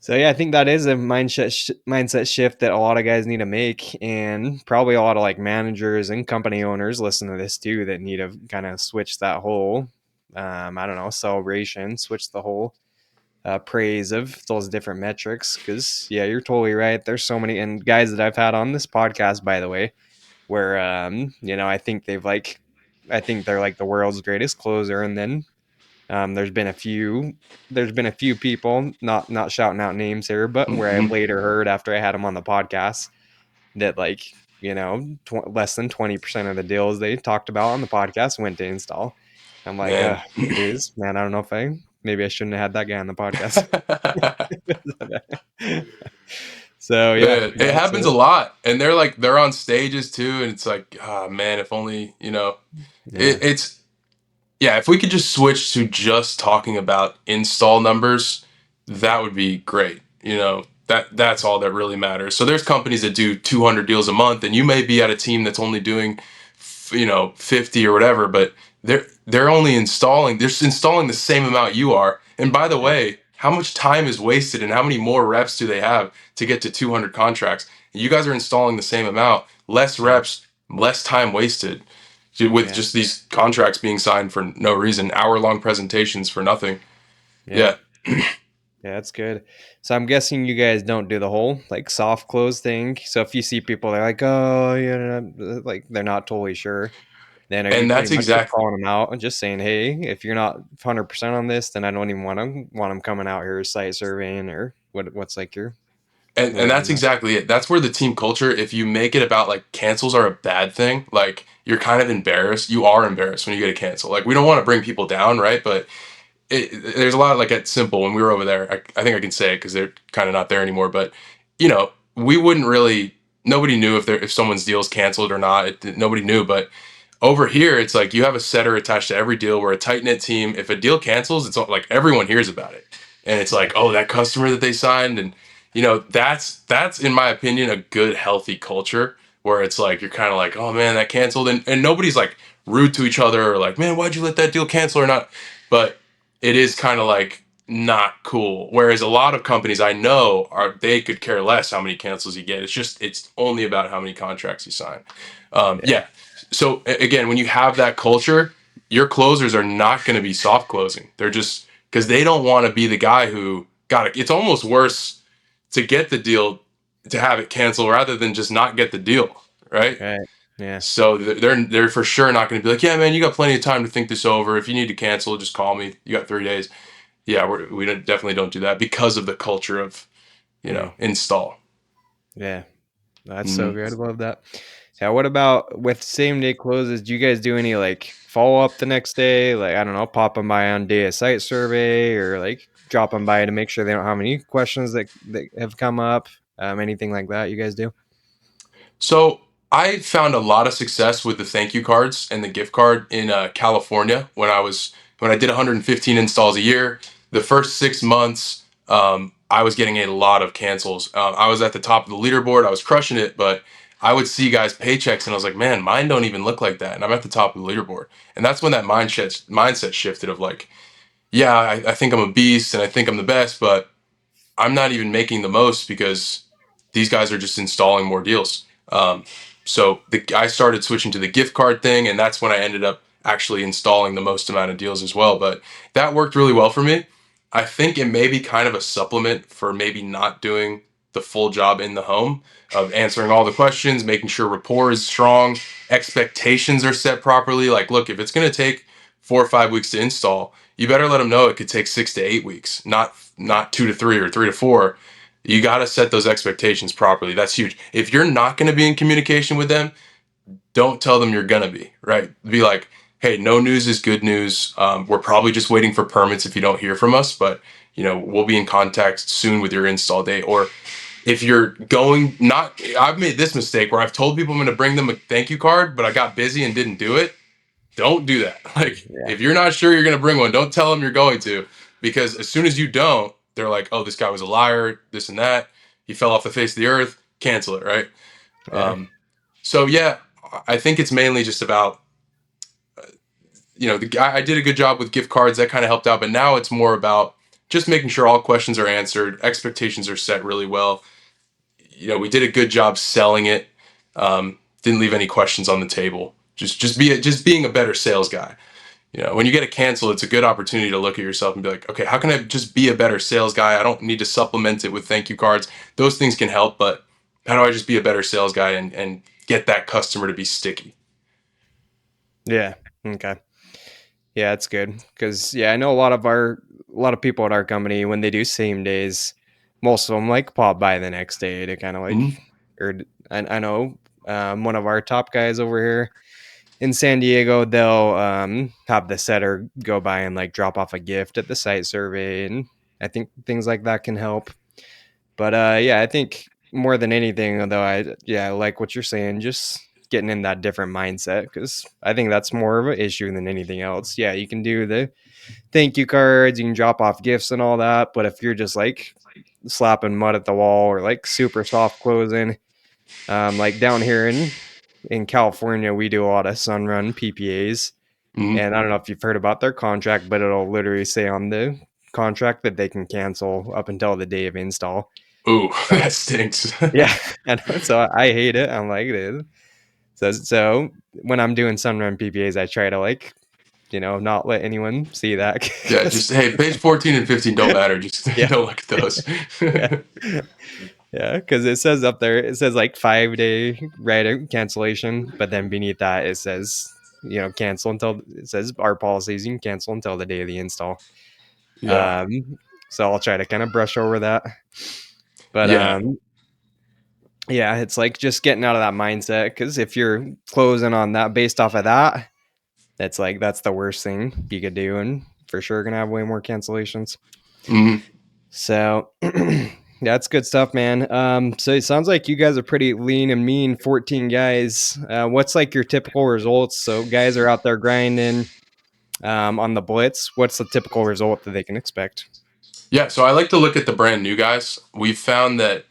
So yeah, I think that is a mindset shift that a lot of guys need to make, and probably a lot of like managers and company owners listen to this too that need to kind of switch that whole, I don't know, celebration, switch the whole praise of those different metrics. Because yeah, you're totally right. There's so many, and guys that I've had on this podcast, by the way, where I think I think they're like the world's greatest closer, and then there's been a few. There's been a few people, not shouting out names here, but where I've Mm-hmm. later heard after I had them on the podcast that like less than 20% of the deals they talked about on the podcast went to install. I'm like, Man. geez, man, I don't know if maybe I shouldn't have had that guy on the podcast. So yeah, Man, it yeah, happens a lot, and they're on stages too, and it's like, ah, man, if only yeah, it's yeah, if we could just switch to just talking about install numbers, that would be great. That's all that really matters. So there's companies that do 200 deals a month, and you may be at a team that's only doing 50 or whatever, but they're just installing the same amount you are. And by the yeah, way, how much time is wasted and how many more reps do they have to get to 200 contracts? You guys are installing the same amount, less yeah, reps, less time wasted with yeah, just these contracts being signed for no reason, hour-long presentations for nothing. yeah. Yeah. Yeah, that's good. So I'm guessing you guys don't do the whole like soft close thing. So if you see people, they're like, oh, like they're not totally sure. Then are you And pretty that's much just exact calling them out and just saying, hey, if you're not 100% on this, then I don't even want them coming out here site surveying or what's like your and word that's on that? exactly it. That's where the team culture, if you make it about like cancels are a bad thing, like you're kind of embarrassed. You are embarrassed when you get a cancel. Like we don't want to bring people down, right? But there's a lot of, like at Simple when we were over there. I think I can say it because they're kind of not there anymore. But we wouldn't really. Nobody knew if someone's deal is canceled or not. Nobody knew. But over here, it's like you have a setter attached to every deal. We're a tight knit team. If a deal cancels, it's like everyone hears about it, and it's Yeah, like, oh, that customer that they signed, and that's in my opinion a good healthy culture where it's like you're kind of like, oh man, that canceled, and nobody's like rude to each other or like, man, why'd you let that deal cancel or not? But it is kind of like not cool. Whereas a lot of companies I know they could care less how many cancels you get. It's only about how many contracts you sign. yeah, Yeah. So again, when you have that culture, your closers are not going to be soft closing. They're just because they don't want to be the guy who got it. It's almost worse to get the deal to have it cancel rather than just not get the deal, right? right, yeah, So they're for sure not going to be like, yeah, man, you got plenty of time to think this over. If you need to cancel, just call me. You got 3 days. Yeah, definitely don't do that because of the culture of mm, install. yeah. That's so Mm-hmm. good. I love that. Yeah. What about with same day closes? Do you guys do any like follow up the next day? Like, I don't know, pop them by on day of site survey or like drop them by to make sure they don't have any questions that have come up? Anything like that you guys do? So I found a lot of success with the thank you cards and the gift card in California when I did 115 installs a year. The first 6 months, I was getting a lot of cancels. I was at the top of the leaderboard. I was crushing it, but I would see guys' paychecks, and I was like, man, mine don't even look like that, and I'm at the top of the leaderboard. And that's when that mindset shifted of like, yeah, I think I'm a beast, and I think I'm the best, but I'm not even making the most because these guys are just installing more deals. So I started switching to the gift card thing, and that's when I ended up actually installing the most amount of deals as well. But that worked really well for me. I think it may be kind of a supplement for maybe not doing the full job in the home of answering all the questions, making sure rapport is strong, expectations are set properly. Like, look, if it's going to take 4 or 5 weeks to install, you better let them know it could take 6 to 8 weeks, not 2 to 3 or 3 to 4. You got to set those expectations properly. That's huge. If you're not going to be in communication with them, don't tell them you're going to be, right? Be like, hey, no news is good news. We're probably just waiting for permits if you don't hear from us, but we'll be in contact soon with your install date. Or if you're going not I've made this mistake where I've told people I'm going to bring them a thank you card, but I got busy and didn't do it. Don't do that. Like, Yeah. if you're not sure you're going to bring one, don't tell them you're going to, because as soon as you don't, they're like, oh, this guy was a liar, this and that. He fell off the face of the earth. Cancel it, right? Yeah. So, yeah, I think it's mainly just about, I did a good job with gift cards. That kind of helped out. But now it's more about just making sure all questions are answered, expectations are set really well. We did a good job selling it. Didn't leave any questions on the table. Just being a better sales guy. When you get a cancel, it's a good opportunity to look at yourself and be like, okay, how can I just be a better sales guy? I don't need to supplement it with thank you cards. Those things can help, but how do I just be a better sales guy and get that customer to be sticky? Yeah. Okay. Yeah, it's good because I know a lot of people at our company when they do same days, most of them like pop by the next day to kind of like, Mm-hmm. or I know one of our top guys over here in San Diego, they'll have the setter go by and like drop off a gift at the site survey, and I think things like that can help. But I think more than anything, though, I like what you're saying, just getting in that different mindset because I think that's more of an issue than anything else. Yeah, you can do the thank you cards, you can drop off gifts and all that, but if you're just like slapping mud at the wall or like super soft closing, like down here in California, we do a lot of Sunrun PPAs, Mm-hmm. and I don't know if you've heard about their contract, but it'll literally say on the contract that they can cancel up until the day of install. Ooh, So that stinks. yeah, I know. So I hate it. I'm like it is. So when I'm doing Sunrun PPAs, I try to like not let anyone see that. Yeah, 'Cause- just hey, page 14 and 15 don't matter. Just yeah, don't look at those. yeah, yeah. Because it says up there, it says like 5-day right cancellation, but then beneath that it says cancel until it says our policies you can cancel until the day of the install. Yeah. Um, so I'll try to kind of brush over that. But Yeah. yeah, it's like just getting out of that mindset because if you're closing on that based off of that, that's like that's the worst thing you could do, and for sure gonna have way more cancellations. Mm-hmm. So that's good stuff, man. So it sounds like you guys are pretty lean and mean, 14 guys. What's like your typical results? So guys are out there grinding on the blitz. What's the typical result that they can expect? Yeah, so I like to look at the brand new guys. We've found that,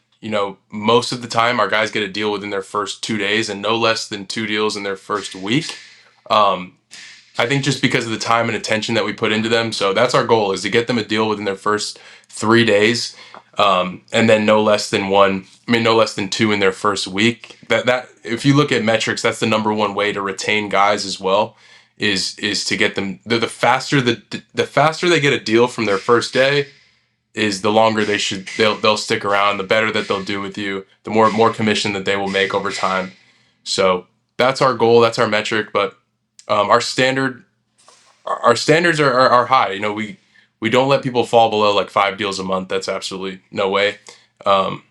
most of the time our guys get a deal within their first 2 days and no less than two deals in their first week. Um, I think just because of the time and attention that we put into them. So that's our goal is to get them a deal within their first 3 days. And then no less than no less than two in their first week. That if you look at metrics, that's the number one way to retain guys as well, is to get them the faster they get a deal from their first day is the longer they'll stick around, the better that they'll do with you, the more commission that they will make over time. So that's our goal, that's our metric. But our standards are high. We don't let people fall below like 5 deals a month. That's absolutely no way. Um,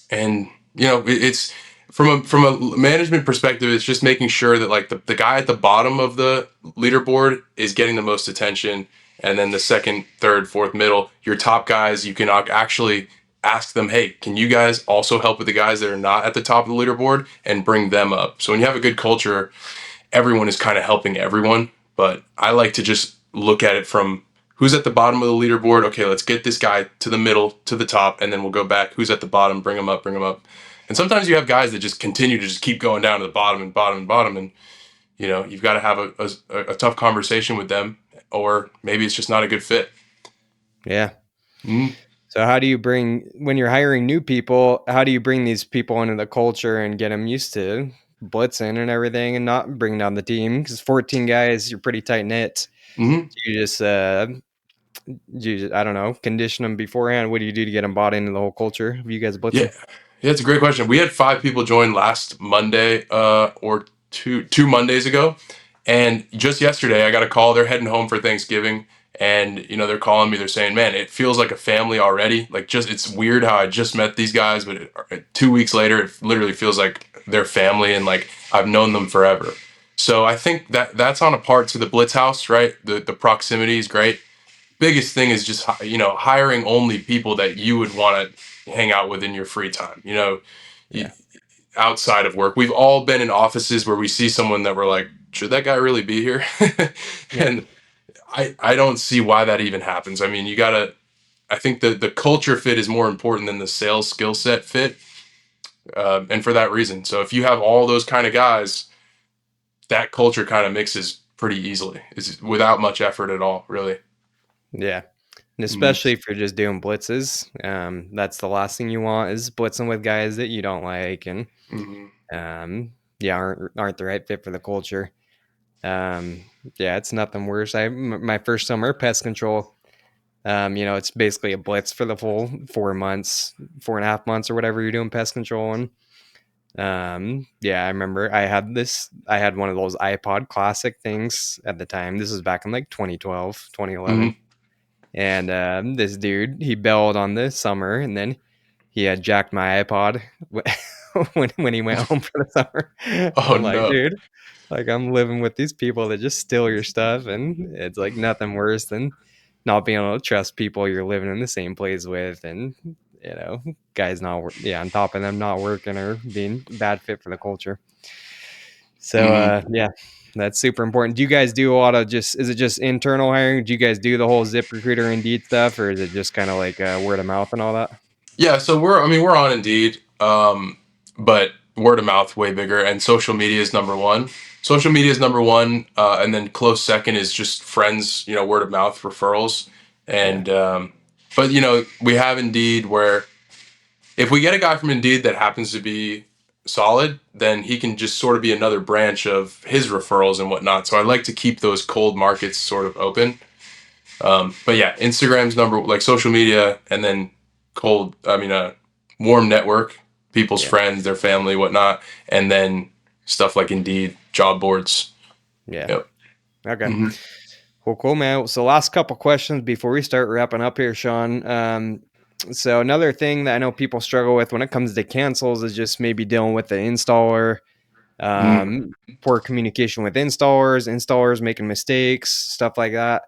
and it's from a management perspective, it's just making sure that like the guy at the bottom of the leaderboard is getting the most attention, and then the second, third, fourth, middle, your top guys, you can actually ask them, hey, can you guys also help with the guys that are not at the top of the leaderboard and bring them up? So when you have a good culture, everyone is kind of helping everyone. But I like to just look at it from who's at the bottom of the leaderboard. Okay, let's get this guy to the middle, to the top, and then we'll go back. Who's at the bottom? Bring them up, bring them up. And sometimes you have guys that just continue to just keep going down to the bottom and bottom and bottom. And, you've got to have a tough conversation with them, or maybe it's just not a good fit. Yeah. Mm-hmm. So how do you when you're hiring new people, how do you bring these people into the culture and get them used to blitzing and everything and not bring down the team? Because 14 guys, you're pretty tight knit. Mm-hmm. You just, I don't know, condition them beforehand. What do you do to get them bought into the whole culture of you guys Yeah, blitzing? yeah, it's a great question. We had 5 people join last Monday, or two Mondays ago, and just yesterday I got a call. They're heading home for Thanksgiving, and they're calling me. They're saying, "Man, it feels like a family already. Like just it's weird how I just met these guys, but 2 weeks later, it literally feels like they're family, and like I've known them forever." So I think that's on a part to the Blitz House, right? The proximity is great. Biggest thing is just hiring only people that you would want to hang out with in your free time. You, Yeah. outside of work, we've all been in offices where we see someone that we're like, should that guy really be here? Yeah. And I don't see why that even happens. I mean, you gotta. I think the culture fit is more important than the sales skill set fit, and for that reason. So if you have all those kind of guys, that culture kind of mixes pretty easily. It's without much effort at all, really. Yeah. And Mhm. especially if you're just doing blitzes, that's the last thing you want is blitzing with guys that you don't like and Mhm. yeah, aren't the right fit for the culture. Yeah, it's nothing worse. My first summer pest control. It's basically a blitz for the full 4 months, 4.5 months, or whatever you're doing pest control. And yeah, I remember I had one of those iPod Classic things at the time. This was back in like 2012, 2011. Mhm. And this dude, he bailed on this summer, and then he had jacked my iPod when he went home for the summer. And Oh I'm like, no. dude, like I'm living with these people that just steal your stuff, and it's like nothing worse than not being able to trust people you're living in the same place with, and guys yeah, on top of them not working or being a bad fit for the culture. So Mhm. yeah, that's super important. Do you guys do a lot of is it just internal hiring? Do you guys do the whole ZipRecruiter Indeed stuff, or is it just kind of like word of mouth and all that? Yeah, so we're on Indeed, but word of mouth way bigger, and social media is number one. Social media is number one, and then close second is just friends, word of mouth referrals, Yeah, and but we have Indeed where if we get a guy from Indeed that happens to be solid, then he can just sort of be another branch of his referrals and whatnot. So I like to keep those cold markets sort of open. But yeah, Instagram's number like social media, and then cold. I mean, warm network, people's yeah, friends, their family, whatnot, and then stuff like Indeed, job boards. yeah. Yep. Okay. Hmm. Well, cool, man. So, last couple questions before we start wrapping up here, Sean. So another thing that I know people struggle with when it comes to cancels is just maybe dealing with the installer. Mm. Poor communication with installers making mistakes, stuff like that.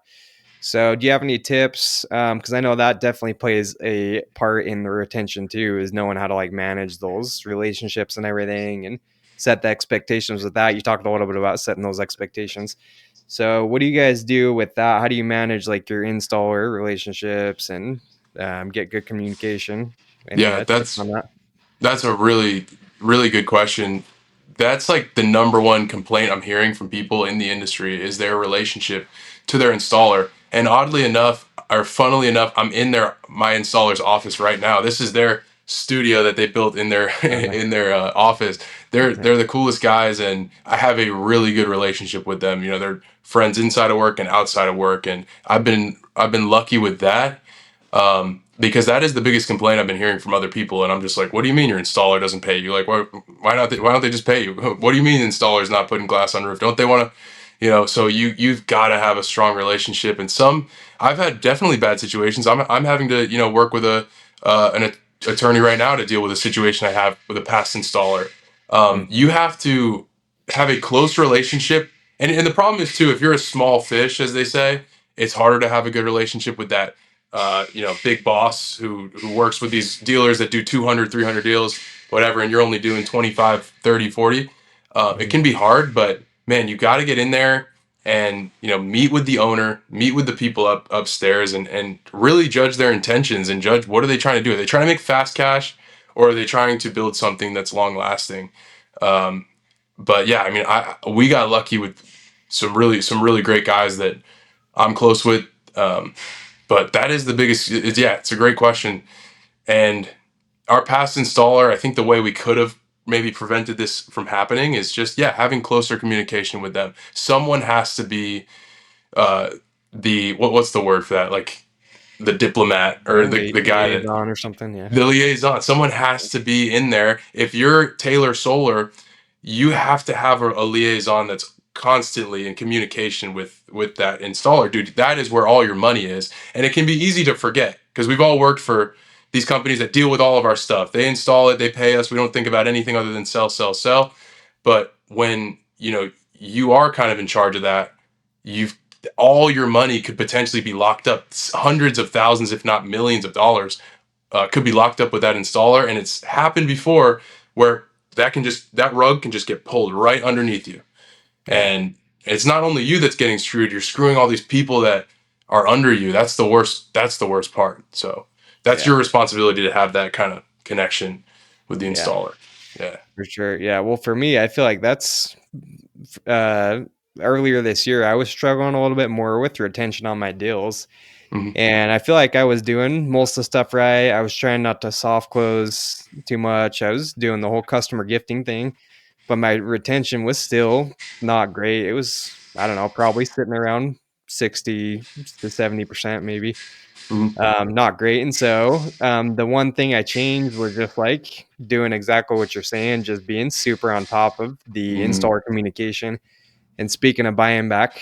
So, do you have any tips? Because I know that definitely plays a part in the retention too, is knowing how to like manage those relationships and everything, and set the expectations with that. You talked a little bit about setting those expectations. So, what do you guys do with that? How do you manage like your installer relationships and get good communication? Any Yeah, tips on that? that's a really really good question. That's like the number one complaint I'm hearing from people in the industry is their relationship to their installer. And oddly enough, or funnily enough, I'm in my installer's office right now. This is their studio that they built in their in their office. Yeah, They're the coolest guys, and I have a really good relationship with them. They're friends inside of work and outside of work, and I've been lucky with that, because that is the biggest complaint I've been hearing from other people, and I'm just like, what do you mean your installer doesn't pay you? Like, why don't they just pay you? What do you mean the installer's not putting glass on the roof? Don't they want to? So you've got to have a strong relationship. And I've had definitely bad situations. I'm having to work with an attorney right now to deal with a situation I have with a past installer. mm, You have to have a close relationship, and the problem is too, if you're a small fish, as they say, it's harder to have a good relationship with that big boss who works with these dealers that do 200, 300 deals, whatever, and you're only doing 25, 30, 40. It mhm, can be hard, but man, you got to get in there and meet with the owner, meet with the people upstairs, and really judge their intentions and judge what are they trying to do. Are they trying to make fast cash, or are they trying to build something that's long lasting? Um, but yeah, I mean, we got lucky with some really great guys that I'm close with. Um, but that is the biggest. Yeah, it's a great question. And our past installer, I think the way we could have maybe prevented this from happening is just, yeah, having closer communication with them. Someone has to be uh, what's the word for that? Like the diplomat, or yeah, the guy that liaison or something. Yeah, the liaison. Someone has to be in there. If you're Taylor Solar, you have to have a liaison that's constantly in communication with that installer, dude. That is where all your money is, and it can be easy to forget because we've all worked for these companies that deal with all of our stuff. They install it, they pay us. We don't think about anything other than sell, sell, sell. But when you are kind of in charge of that, you've all your money could potentially be locked up, hundreds of thousands, if not millions of dollars, could be locked up with that installer. And it's happened before where that rug can just get pulled right underneath you. yeah, And it's not only you that's getting screwed, you're screwing all these people that are under you. That's the worst part. So that's yeah, your responsibility to have that kind of connection with the yeah. installer. Yeah. For sure. Yeah. Well, for me, I feel like that's uh, earlier this year, I was struggling a little bit more with retention on my deals. Mm-hmm. And I feel like I was doing most of the stuff right. I was trying not to soft close too much. I was doing the whole customer gifting thing, but my retention was still not great. It was, I don't know, probably sitting around 60 to 70% maybe. Mm-hmm. Not great. And so the one thing I changed was just like doing exactly what you're saying, just being super on top of the Mm-hmm. installer communication. And speaking of buying back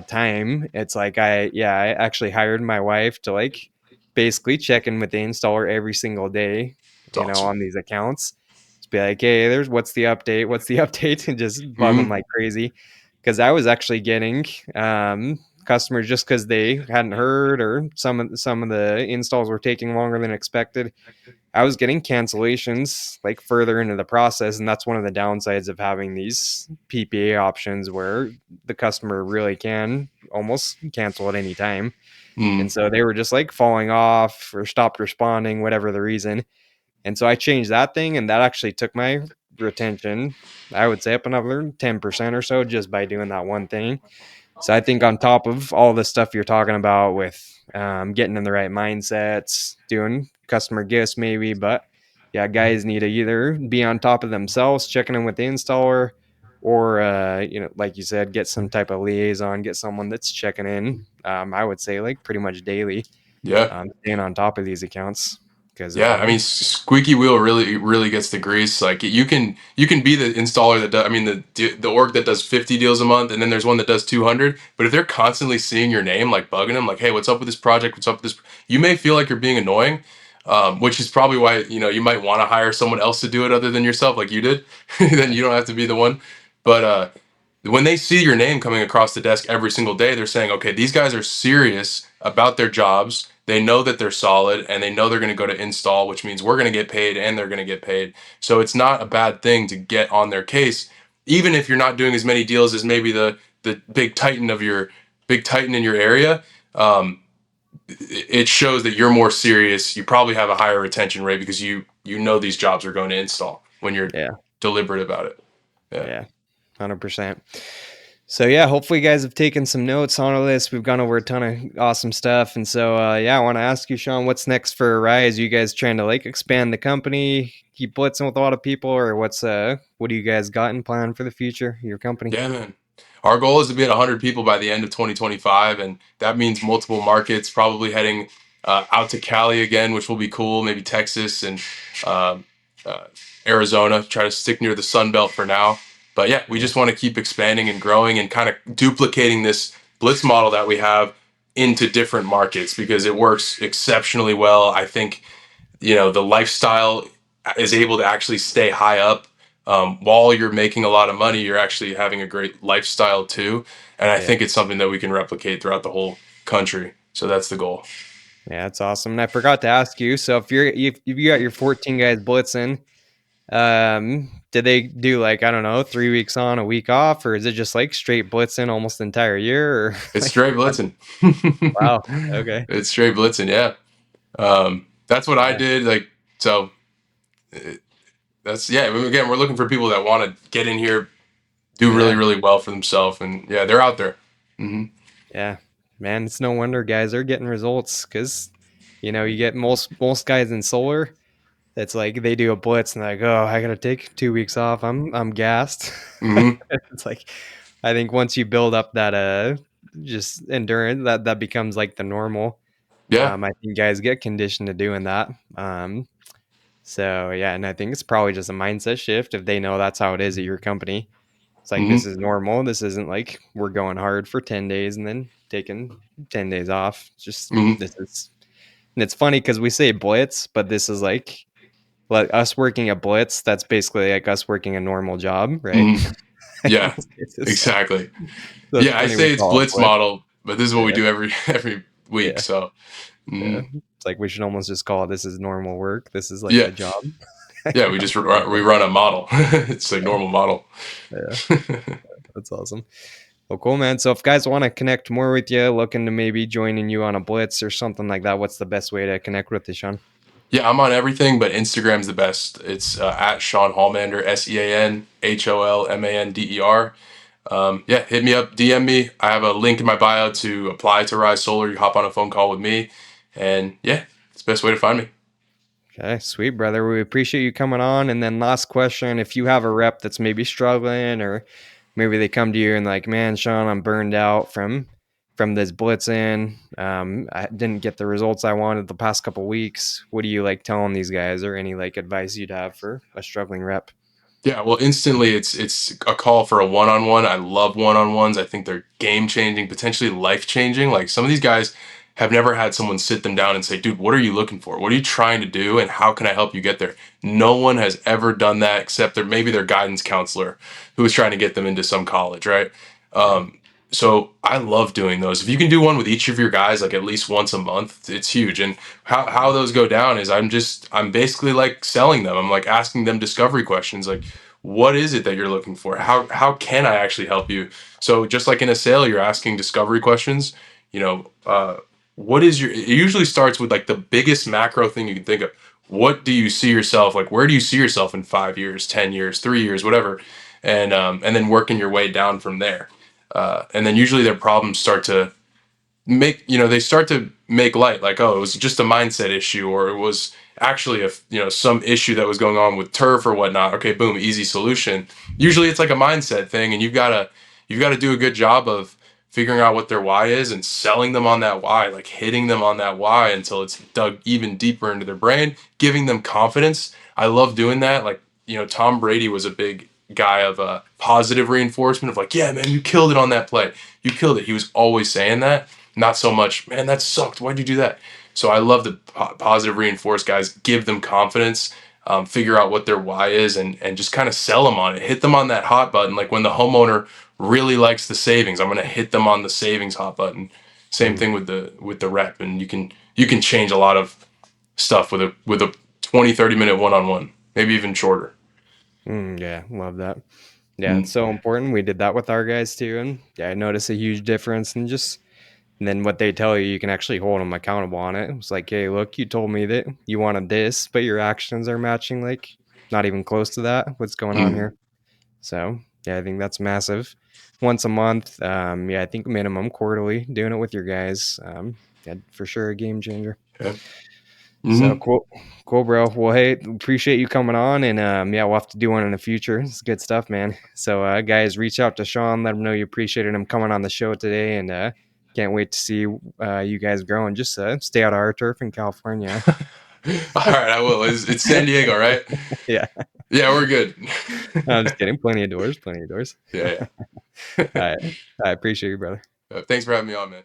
time, it's like I actually hired my wife to like basically check in with the installer every single day, It's awesome. on these accounts. Just be like, hey, there's what's the update? What's the update? And just bug them Mm-hmm. like crazy. Because I was actually getting customers just because they hadn't heard, or some of the installs were taking longer than expected. I was getting cancellations like further into the process, and that's one of the downsides of having these PPA options where the customer really can almost cancel at any time. And Mm-hmm. so they were just like falling off or stopped responding, whatever the reason. And so I changed that thing, and that actually took my retention, I would say, up another 10% or so just by doing that one thing. So I think on top of all the stuff you're talking about with getting in the right mindsets, doing customer gifts maybe, but yeah, guys need to either be on top of themselves, checking in with the installer, or like you said, get some type of liaison, get someone that's checking in. I would say like pretty much daily, Yeah. staying on top of these accounts because Yeah, I mean, squeaky wheel really gets the grease. Like you can be the installer that does. I mean, the org that does 50 deals a month, and then there's one that does 200. But if they're constantly seeing your name, like bugging them, like, hey, what's up with this project? What's up with this? You may feel like you're being annoying, which is probably why you might want to hire someone else to do it other than yourself, like you did. Then you don't have to be the one. But when they see your name coming across the desk every single day, they're saying, okay, these guys are serious about their jobs. They know that they're solid and they know they're going to go to install, which means we're going to get paid and they're going to get paid. So it's not a bad thing to get on their case, even if you're not doing as many deals as maybe the big titan in your area. It shows that you're more serious. You probably have a higher retention rate because you know these jobs are going to install when you're yeah, deliberate about it. Yeah. yeah, 100%. So yeah, hopefully you guys have taken some notes on all this. We've gone over a ton of awesome stuff, and so yeah, I want to ask you, Sean, what's next for Rise? Are you guys trying to like expand the company, keep blitzing with a lot of people, or what do you guys got in plan for the future, your company? Yeah, man. Our goal is to be at 100 people by the end of 2025, and that means multiple markets. Probably heading out to Cali again, which will be cool. Maybe Texas and um uh, Arizona. Try to stick near the Sun Belt for now. But yeah, we Yeah, just want to keep expanding and growing and kind of duplicating this blitz model that we have into different markets because it works exceptionally well. I think the lifestyle is able to actually stay high up while you're making a lot of money. You're actually having a great lifestyle too, and I yeah, think it's something that we can replicate throughout the whole country. So that's the goal. yeah. That's awesome. And I forgot to ask you. So if you got your 14 guys blitzing, did they do like I don't know 3 weeks on, a week off, or is it just like straight blitzing almost the entire year? Or It's like, straight blitzing. wow, okay, It's straight blitzing. Yeah, that's what I yeah, did. Like so. That's yeah. Again, we're looking for people that want to get in here, do really yeah. really well for themselves, and yeah, they're out there. Hmm. Yeah, man, it's no wonder guys are getting results because you get most guys in solar. It's like they do a blitz and they're like, oh, I gotta take 2 weeks off. I'm gassed. Hmm. It's like I think once you build up that just endurance, that becomes like the normal. Yeah. I think guys get conditioned to doing that. So yeah, and I think it's probably just a mindset shift if they know that's how it is at your company. It's like Hmm. this is normal. This isn't like we're going hard for 10 days and then taking 10 days off. It's just Hmm. this is and it's funny because we say blitz, but this is like us working a blitz, that's basically like us working a normal job, right? Hmm. Yeah. It's just like Exactly. so it's Yeah, I funny we say it's call it blitz blitz. model, but this is what we Yeah, do every every week. yeah, So, yeah. mm, It's like we should almost just call it this is normal work. This is like yeah, the job. yeah, we just we run a model. It's a normal model. Yeah, that's awesome. Well, cool, man. So if guys want to connect more with you, looking to maybe joining you on a blitz or something like that, what's the best way to connect with you, Sean? Yeah, I'm on everything, but Instagram's the best. It's at Sean Holmander, SeanHolmander. Yeah, hit me up, DM me. I have a link in my bio to apply to Rise Solar. You hop on a phone call with me, and yeah, it's the best way to find me. Okay, sweet brother. We appreciate you coming on. And then last question, if you have a rep that's maybe struggling, or maybe they come to you and like, man, Sean, I'm burned out from this blitzing. I didn't get the results I wanted the past couple weeks. What do you like telling these guys, or any like advice you'd have for a struggling rep? Yeah, well, instantly it's a call for a one-on-one. I love one-on-ones. I think they're game-changing, potentially life-changing. Like some of these guys have never had someone sit them down and say, "Dude, what are you looking for? What are you trying to do and how can I help you get there?" No one has ever done that except maybe their guidance counselor who was trying to get them into some college, right? Yeah. So I love doing those. If you can do one with each of your guys, like at least once a month, it's huge. And how those go down is I'm basically like selling them. I'm like asking them discovery questions, like what is it that you're looking for? How can I actually help you? So just like in a sale, you're asking discovery questions. You know, what is your? It usually starts with like the biggest macro thing you can think of. What do you see yourself like? Where do you see yourself in 5 years, 10 years, 3 years, whatever, and then working your way down from there. And then usually their problems start to they start to make light, like, oh, it was just a mindset issue, or it was actually some issue that was going on with turf or whatnot. Okay, boom, easy solution. Usually it's like a mindset thing, and you've got to do a good job of figuring out what their why is and selling them on that why, like hitting them on that why until it's dug even deeper into their brain, giving them confidence. I love doing that. Like, Tom Brady was a big guy of positive reinforcement of like, yeah, man, you killed it on that play. You killed it. He was always saying that, not so much, man, that sucked. Why'd you do that? So I love the positive reinforce guys, give them confidence, figure out what their why is, and just kind of sell them on it. Hit them on that hot button. Like when the homeowner really likes the savings, I'm going to hit them on the savings hot button. Same Mm, thing with the rep, and you can change a lot of stuff with a 20-30 minute one-on-one, maybe even shorter. yeah, love that. Yeah, it's so important. We did that with our guys too, and yeah, I noticed a huge difference. And then what they tell you, you can actually hold them accountable on it. It's like, hey, look, you told me that you wanted this, but your actions are matching like not even close to that. What's going on Mm-hmm. here? So yeah, I think that's massive. Once a month, yeah, I think minimum quarterly. Doing it with your guys, yeah, for sure a game changer. Yeah. So Mm-hmm. cool, cool, bro. Well, hey, appreciate you coming on, and yeah, we'll have to do one in the future. It's good stuff, man. So, guys, reach out to Sean, let him know you appreciated him coming on the show today, and can't wait to see you guys growing. Just stay out of our turf in California. All right, I will. It's San Diego, right? Yeah, Yeah, we're good. I'm just kidding. Plenty of doors, plenty of doors. Yeah, All right, I appreciate you, brother. yeah. Thanks for having me on, man.